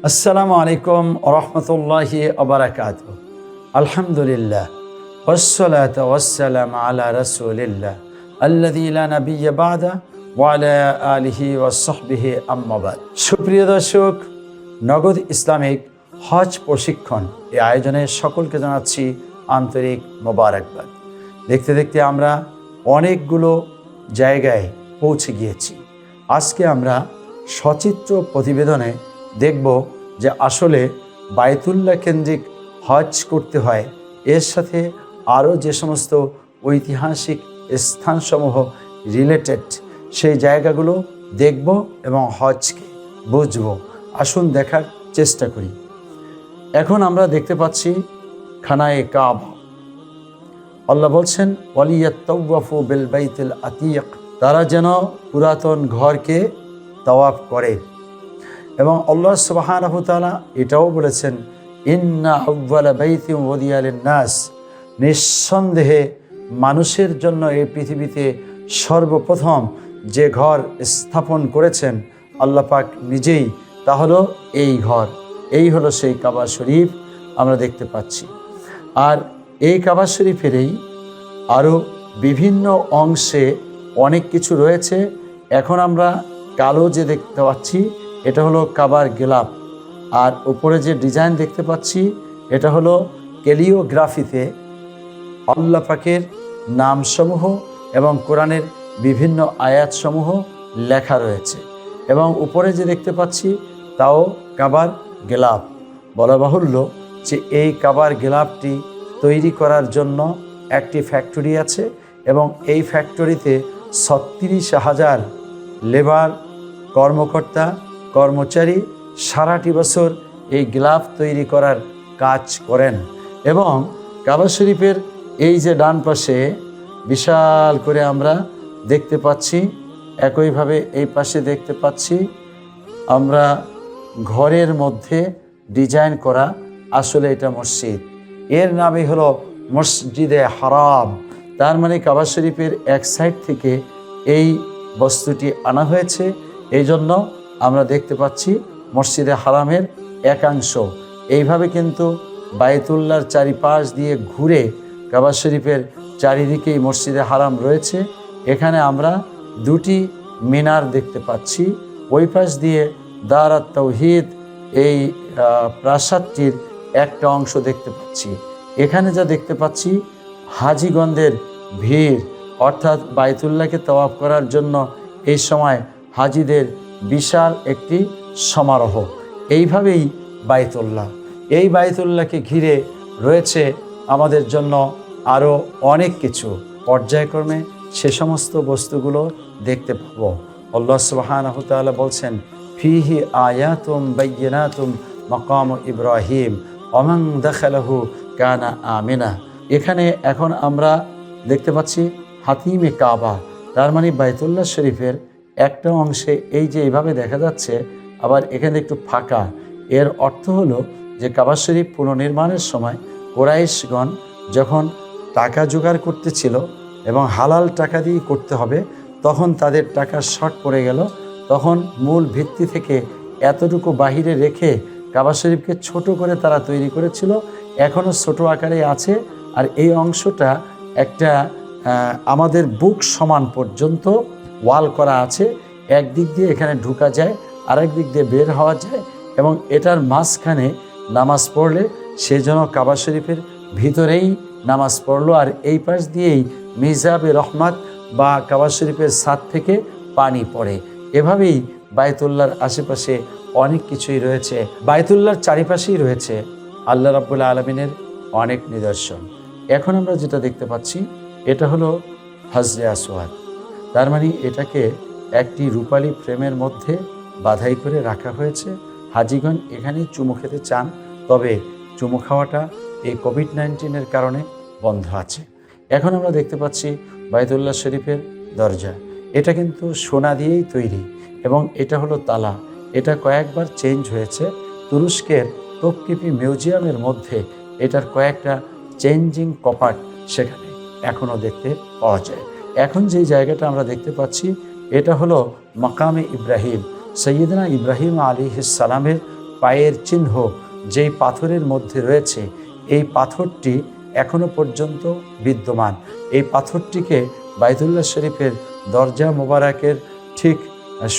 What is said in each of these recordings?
আসসালামু আলাইকুম ওরহমতুল্লাহি ওবারাকাতুহু। আলহামদুলিল্লাহ ওয়াসসালাতু ওয়াসসালামু আলা রাসূলিল্লাহ আল্লাযী লা নাবিয়্যা বা'দা ওয়া আলা আলিহি ওয়া সাহবিহি আম্মা বা'দ। সুপ্রিয় দর্শক, নগদ ইসলামিক হজ প্রশিক্ষণ এই আয়োজনে সকলকে জানাচ্ছি আন্তরিক মোবারকবাদ। দেখতে দেখতে আমরা অনেকগুলো জায়গায় পৌঁছে গিয়েছি। আজকে আমরা সচিত্র প্রতিবেদনে দেখব যে আসলে বায়তুল্লাহ কেন্দ্রিক হজ করতে হয়, এর সাথে আরও যে সমস্ত ঐতিহাসিক স্থানসমূহ রিলেটেড সেই জায়গাগুলো দেখব এবং হজকে বুঝব। আসুন দেখার চেষ্টা করি। এখন আমরা দেখতে পাচ্ছি খানায়ে কাবা। আল্লাহ বলছেন ওয়ালিয়াত্তাওয়াফু বিল বাইতিল আতীক, তারা যেন পুরাতন ঘরকে তাওয়াফ করে। এবং আল্লাহ সুবহানাহু ওয়া তাআলা এটাও বলেছেন ইন্না আউওয়ালা বাইতিন ওয়াদিয়া লিন-নাস, নিঃসন্দেহে মানুষের জন্য এই পৃথিবীতে সর্বপ্রথম যে ঘর স্থাপন করেছেন আল্লাহ পাক নিজেই, তা হলো এই ঘর। এই হলো সেই কাবা শরীফ আমরা দেখতে পাচ্ছি। আর এই কাবা শরীফেরই আরও বিভিন্ন অংশে অনেক কিছু রয়েছে। এখন আমরা কালো যে দেখতে পাচ্ছি এটা হলো কাবার গিলাফ, আর উপরে যে ডিজাইন দেখতে পাচ্ছি এটা হলো ক্যালিওগ্রাফিতে আল্লাহ পাকের নামসমূহ এবং কোরআনের বিভিন্ন আয়াতসমূহ লেখা রয়েছে। এবং উপরে যে দেখতে পাচ্ছি তাও কাবার গিলাফ। বলা বাহুল্য যে এই কাবার গিলাফটি তৈরি করার জন্য একটি ফ্যাক্টরি আছে এবং এই ফ্যাক্টরিতে ৩৬,০০০ লেবার, কর্মকর্তা, কর্মচারী সারাটি বছর এই গ্লাভ তৈরি করার কাজ করেন। এবং কাবা শরীফের এই যে ডান পাশে বিশাল করে আমরা দেখতে পাচ্ছি, একইভাবে এই পাশে দেখতে পাচ্ছি আমরা ঘরের মধ্যে ডিজাইন করা, আসলে এটা মসজিদ। এর নামই হলো মসজিদে হারাম। তার মানে কাবা শরীফের এক সাইড থেকে এই বস্তুটি আনা হয়েছে, এই জন্য আমরা দেখতে পাচ্ছি মসজিদে হারামের একাংশ। এইভাবে কিন্তু বায়তুল্লাহর চারিপাশ দিয়ে ঘুরে কাবা শরীফের চারিদিকেই মসজিদে হারাম রয়েছে। এখানে আমরা দুটি মিনার দেখতে পাচ্ছি। ওই পাশ দিয়ে দারাত তাওহীদ এই প্রাসাদটির একটা অংশ দেখতে পাচ্ছি। এখানে যা দেখতে পাচ্ছি হাজিগণদের ভিড়, অর্থাৎ বায়তুল্লাহকে তাওয়াফ করার জন্য এই সময় হাজিদের বিশাল একটি সমারোহ। এইভাবেই বায়তুল্লাহ, এই বায়তুল্লাহকে ঘিরে রয়েছে আমাদের জন্য আরও অনেক কিছু। পর্যায়ক্রমে সে সমস্ত বস্তুগুলো দেখতে পাবো। আল্লাহ সুবহানাহু ওয়া তাআলা বলছেন ফিহি আয়াতুম বাইয়িনাতুম মাকাম ইব্রাহিম ওয়া মান দাখালাহু কানা আমিনা। এখানে এখন আমরা দেখতে পাচ্ছি হাতিমে কাবা, তার মানে বায়তুল্লাহ শরীফের একটা অংশে এই যে এইভাবে দেখা যাচ্ছে, আবার এখানে একটু ফাঁকা। এর অর্থ হলো যে কাবা শরীফ পুনর্নির্মাণের সময় কুরাইশগণ যখন টাকা জোগাড় করতেছিল এবং হালাল টাকা দিয়ে করতে হবে, তখন তাদের টাকার শর্ট পড়ে গেল। তখন মূল ভিত্তি থেকে এতটুকু বাহিরে রেখে কাবা শরীফকে ছোট করে তারা তৈরি করেছিল। এখনও ছোট আকারে আছে। আর এই অংশটা একটা আমাদের বুক সমান পর্যন্ত ওয়াল করা আছে। একদিক দিয়ে এখানে ঢুকা যায়, আরেক দিক দিয়ে বের হওয়া যায়। এবং এটার মাঝখানে নামাজ পড়লে সেজন্য কাবা শরীফের ভিতরেই নামাজ পড়লো, আর এই পাশ দিয়েই মিজাবে রহমাত বা কাবা শরীফের ছাদ থেকে পানি পড়ে। এভাবেই বায়তুল্লাহর আশেপাশে অনেক কিছুই রয়েছে। বায়তুল্লাহর চারিপাশেই রয়েছে আল্লাহ রাব্বুল আলামিনের অনেক নিদর্শন। এখন আমরা যেটা দেখতে পাচ্ছি এটা হলো হাজরে আসওয়াদ। তার মানে এটাকে একটি রূপালী ফ্রেমের মধ্যে বাধাই করে রাখা হয়েছে। হাজিগণ এখানে চুমু খেতে চান, তবে চুমু খাওয়াটা এই কোভিড-19-এর কারণে বন্ধ আছে। এখন আমরা দেখতে পাচ্ছি বায়তুল্লাহ শরীফের দরজা। এটা কিন্তু সোনা দিয়েই তৈরি এবং এটা হলো তালা। এটা কয়েকবার চেঞ্জ হয়েছে। তুরস্কের তোপকিপি মিউজিয়ামের মধ্যে এটার কয়েকটা চেঞ্জিং কপাট সেখানে এখনও দেখতে পাওয়া যায়। এখন যেই জায়গাটা আমরা দেখতে পাচ্ছি এটা হলো মাকামে ইব্রাহিম। সৈয়দনা ইব্রাহিম আলাইহিস সালামের পায়ের চিহ্ন যেই পাথরের মধ্যে রয়েছে, এই পাথরটি এখনো পর্যন্ত বিদ্যমান। এই পাথরটিকে বাইতুল্লাহ শরীফের দরজা মোবারকের ঠিক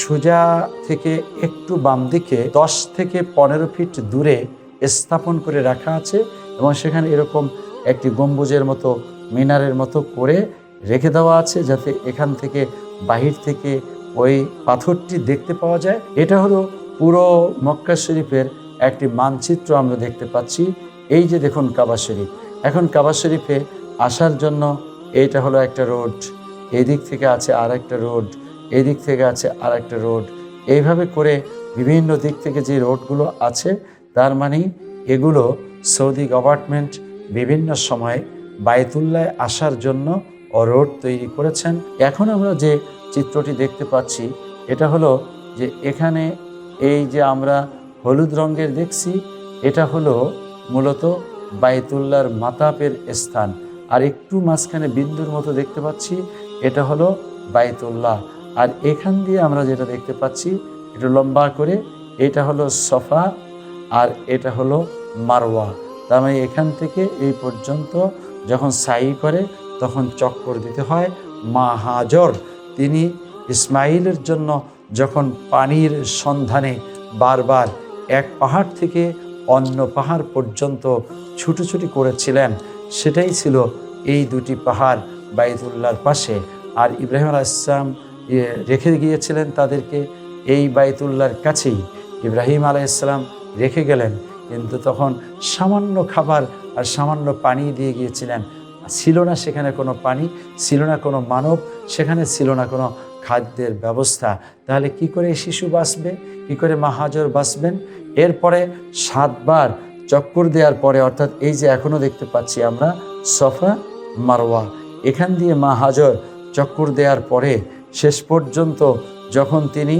সোজা থেকে একটু বাম দিকে 10 থেকে 15 ফিট দূরে স্থাপন করে রাখা আছে, এবং সেখানে এরকম একটি গম্বুজের মতো মিনারের মতো করে রেখে দেওয়া আছে, যাতে এখান থেকে বাহির থেকে ওই পাথরটি দেখতে পাওয়া যায়। এটা হলো পুরো মক্কা শরীফের একটি মানচিত্র আমরা দেখতে পাচ্ছি। এই যে দেখুন কাবা শরীফ, এখন কাবা শরীফে আসার জন্য এইটা হলো একটা রোড, এই দিক থেকে আছে আর একটা রোড, এই দিক থেকে আছে আর একটা রোড, এইভাবে করে বিভিন্ন দিক থেকে যে রোডগুলো আছে, তার মানে এগুলো সৌদি গভর্নমেন্ট বিভিন্ন সময়ে বাইতুল্লাহ আসার জন্য রোড তৈরি করেছেন। এখন আমরা যে চিত্রটি দেখতে পাচ্ছি, এটা হলো যে এখানে এই যে আমরা হলুদ রঙের দেখছি, এটা হলো মূলত বাইতুল্লাহর মাতাপের স্থান। আর একটু মাঝখানে বিন্দুর মতো দেখতে পাচ্ছি, এটা হলো বাইতুল্লাহ। আর এখান দিয়ে আমরা যেটা দেখতে পাচ্ছি একটু লম্বা করে, এটা হলো সফা আর এটা হলো মারওয়া। তার মানে এখান থেকে এই পর্যন্ত যখন সাই করে তখন চক্কর দিতে হয়। মা হাজর তিনি ইসমাইলের জন্য যখন পানির সন্ধানে বারবার এক পাহাড় থেকে অন্য পাহাড় পর্যন্ত ছুটোছুটি করেছিলেন, সেটাই ছিল এই দুটি পাহাড় বাইতুল্লাহর পাশে। আর ইব্রাহিম আলাইহিস সালাম রেখে গিয়েছিলেন তাদেরকে এই বাইতুল্লাহর কাছেই। ইব্রাহিম আলাইহিস সালাম রেখে গেলেন, কিন্তু তখন সামান্য খাবার আর সামান্য পানি দিয়ে গিয়েছিলেন। ছিল না সেখানে কোনো পানি, ছিল না কোনো মানব, সেখানে ছিল না কোনো খাদ্যের ব্যবস্থা। তাহলে কি করে শিশু বাঁচবে, কি করে মা হাজর বাঁচবেন? এরপরে 7 বার চক্কর দেওয়ার পরে, অর্থাৎ এই যে এখনও দেখতে পাচ্ছি আমরা সফা মারওয়া, এখান দিয়ে মা হাজর চক্কর দেওয়ার পরে শেষ পর্যন্ত যখন তিনি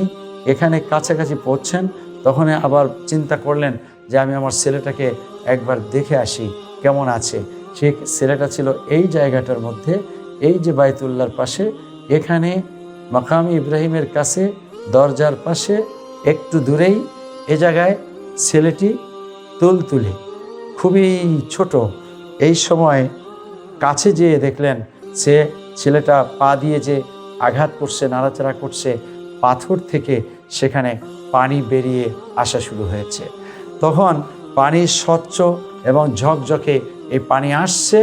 এখানে কাছাকাছি পৌঁছছেন, তখন আবার চিন্তা করলেন যে আমি আমার ছেলেটাকে একবার দেখে আসি কেমন আছে। সেই ছেলেটা ছিল এই জায়গাটার মধ্যে, এই যে বাইতুল্লাহর পাশে, এখানে মাকাম ইব্রাহিমের কাছে দরজার পাশে একটু দূরেই এ জায়গায় ছেলেটি তুলতুলে, খুবই ছোট। এই সময় কাছে যেয়ে দেখলেন সে ছেলেটা পা দিয়ে যে আঘাত করছে, নাড়াচাড়া করছে, পাথর থেকে সেখানে পানি বেরিয়ে আসা শুরু হয়েছে। তখন পানি স্বচ্ছ এবং ঝকঝকে এই পানি আসছে,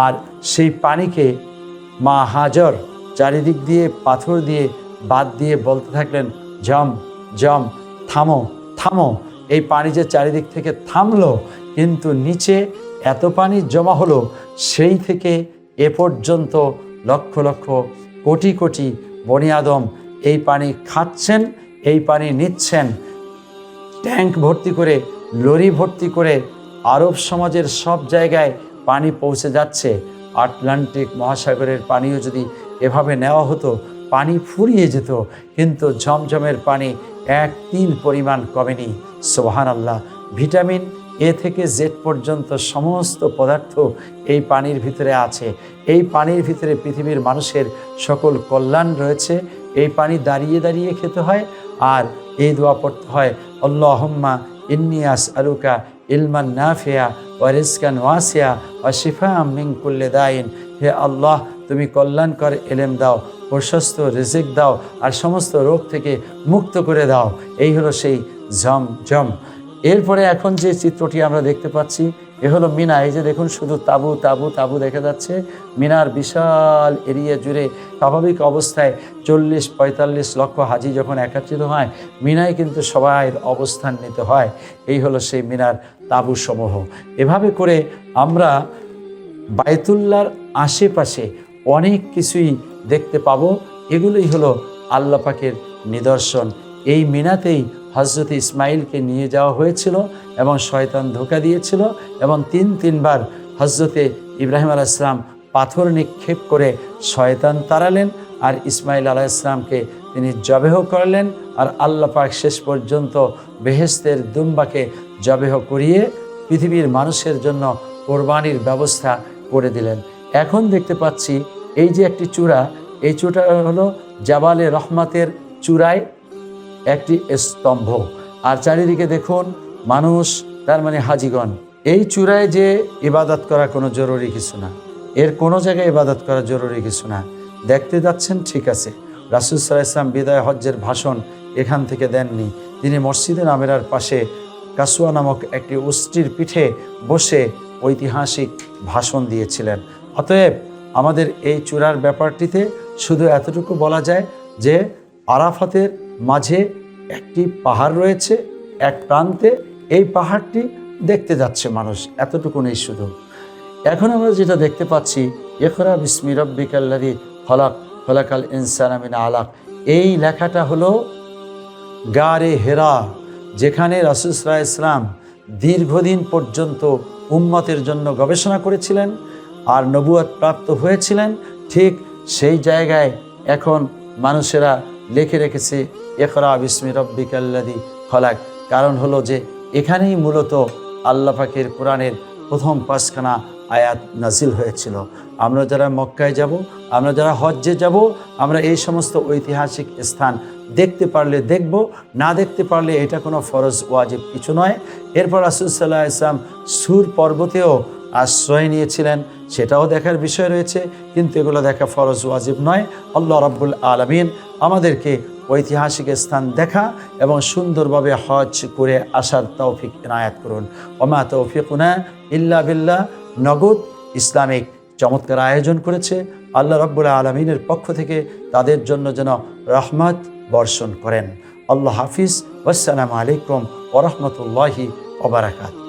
আর সেই পানিকে মা হাজর চারিদিক দিয়ে পাথর দিয়ে বাদ দিয়ে বলতে থাকলেন, জম জম, থামো থামো। এই পানি যে চারিদিক থেকে থামলো, কিন্তু নিচে এত পানি জমা হলো, সেই থেকে এ পর্যন্ত লক্ষ লক্ষ কোটি কোটি বনি আদম এই পানি খাচ্ছেন, এই পানি নিচ্ছেন। ট্যাঙ্ক ভর্তি করে, লরি ভর্তি করে আরব সমাজের সব জায়গায় পানি পৌঁছে যাচ্ছে। আটলান্টিক মহাসাগরের পানিও যদি এভাবে নেওয়া হতো, পানি ফুরিয়ে যেত, কিন্তু ঝমঝমের পানি 1 তিল পরিমাণ কমেনি। সুবহানাল্লাহ। ভিটামিন এ থেকে জেড পর্যন্ত সমস্ত পদার্থ এই পানির ভিতরে আছে। এই পানির ভিতরে পৃথিবীর মানুষের সকল কল্যাণ রয়েছে। এই পানি দাঁড়িয়ে দাঁড়িয়ে খেতে হয়, আর এই দোয়া পড়তে হয়, আল্লাহুম্মা ইন্নী আসআলুকা ইলমান নাফিয়া ওয়া রিজকান ওয়াসিয়া ওয়া শিফাআম মিন কুল্লি দাইন। হে আল্লাহ, তুমি কল্যাণকর এলেম দাও, প্রশস্ত রিজিক দাও, আর সমস্ত রোগ থেকে মুক্ত করে দাও। এই হলো সেই ঝমঝম। এরপরে এখন যে চিত্রটি আমরা দেখতে পাচ্ছি, এ হলো মিনা। এই যে দেখুন, শুধু তাঁবু তাঁবু তাঁবু দেখা যাচ্ছে। মিনার বিশাল এরিয়া জুড়ে স্বাভাবিক অবস্থায় 40-45 লক্ষ হাজি যখন একত্রিত হয়, মিনায় কিন্তু সবাই অবস্থান নিতে হয়। এই হলো সেই মিনার তাঁবু সমূহ। এভাবে করে আমরা বাইতুল্লাহর আশেপাশে অনেক কিছুই দেখতে পাবো। এগুলোই হলো আল্লাহ পাকের নিদর্শন। এই মিনাতেই হজরত ইসমাইলকে নিয়ে যাওয়া হয়েছিল এবং শয়তান ধোঁকা দিয়েছিল, এবং 3 বার হজরতে ইব্রাহিম আলাইহিস সালাম পাথর নিক্ষেপ করে শয়তান তাড়ালেন, আর ইসমাইল আলাইহিস সালামকে তিনি জবেহ করলেন। আর আল্লাহ পাক শেষ পর্যন্ত বেহেশতের দুম্বাকে জবেহ করিয়ে পৃথিবীর মানুষের জন্য কোরবানির ব্যবস্থা করে দিলেন। এখন দেখতে পাচ্ছি এই যে একটি চূড়া, এই চূড়া হলো জাবালে রহমাতের চূড়ায় একটি স্তম্ভ। আর চারিদিকে দেখুন মানুষ, তার মানে হাজিগণ, এই চূড়ায় যে ইবাদত করা কোনো জরুরি কিছু না, এর কোনো জায়গায় ইবাদত করা জরুরি কিছু না। দেখতে যাচ্ছেন, ঠিক আছে। রাসূল সাল্লাল্লাহু আলাইহি ওয়াসাল্লাম বিদায় হজ্জের ভাষণ এখান থেকে দেননি, তিনি মসজিদে নামেরার পাশে কাসুয়া নামক একটি উষ্ট্রির পিঠে বসে ঐতিহাসিক ভাষণ দিয়েছিলেন। অতএব আমাদের এই চূড়ার ব্যাপারটিতে শুধু এতটুকু বলা যায় যে আরাফাতের মাঝে একটি পাহাড় রয়েছে, এক প্রান্তে এই পাহাড়টি দেখতে যাচ্ছে মানুষ, এতটুকু নেই শুধু। এখন আমরা যেটা দেখতে পাচ্ছি, ইকরা বিসমি রাব্বিকাল্লাযী খলাক, খলাকাল ইনসানা মিন আলাক, এই লেখাটা হলো গারে হেরা, যেখানে রাসূল সাল্লাল্লাহু আলাইহি ওয়াসাল্লাম দীর্ঘদিন পর্যন্ত উম্মতের জন্য গবেষণা করেছিলেন আর নবুয়ত প্রাপ্ত হয়েছিলেন। ঠিক সেই জায়গায় এখন মানুষেরা লিখে রেখেছে ইকরা বিসমি রাব্বিকাল্লাযী খলাক। কারণ হলো যে এখানেই মূলত আল্লাহ পাকের কোরআনের প্রথম 5খানা আয়াত নাজিল হয়েছিল। আমরা যারা মক্কায় যাব, আমরা যারা হজ্জে যাব, আমরা এই সমস্ত ঐতিহাসিক স্থান দেখতে পারলে দেখব, না দেখতে পারলে এটা কোনো ফরজ ওয়াজিব কিছু নয়। এরপর রাসূল সাল্লাল্লাহু আলাইহি ওয়াসাল্লাম সূর পর্বতেও আশ্রয় নিয়েছিলেন, সেটাও দেখার বিষয় রয়েছে, কিন্তু এগুলো দেখা ফরজ ওয়াজিব নয়। আল্লাহ রাব্বুল আলামিন আমাদেরকে ঐতিহাসিক স্থান দেখা এবং সুন্দরভাবে হজ করে আসার তৌফিক ইনায়াত করুন। ওমা তৌফিকুনা ইল্লা বিল্লাহ। নগদ ইসলামিক চমৎকার আয়োজন করেছে আল্লাহ রাব্বুল আলামিনের পক্ষ থেকে, তাদের জন্য যেন রহমত বর্ষণ করেন। আল্লাহ হাফিজ। ওয়াসসালামু আলাইকুম ওয়া রাহমাতুল্লাহি ওয়া বারাকাতুহু।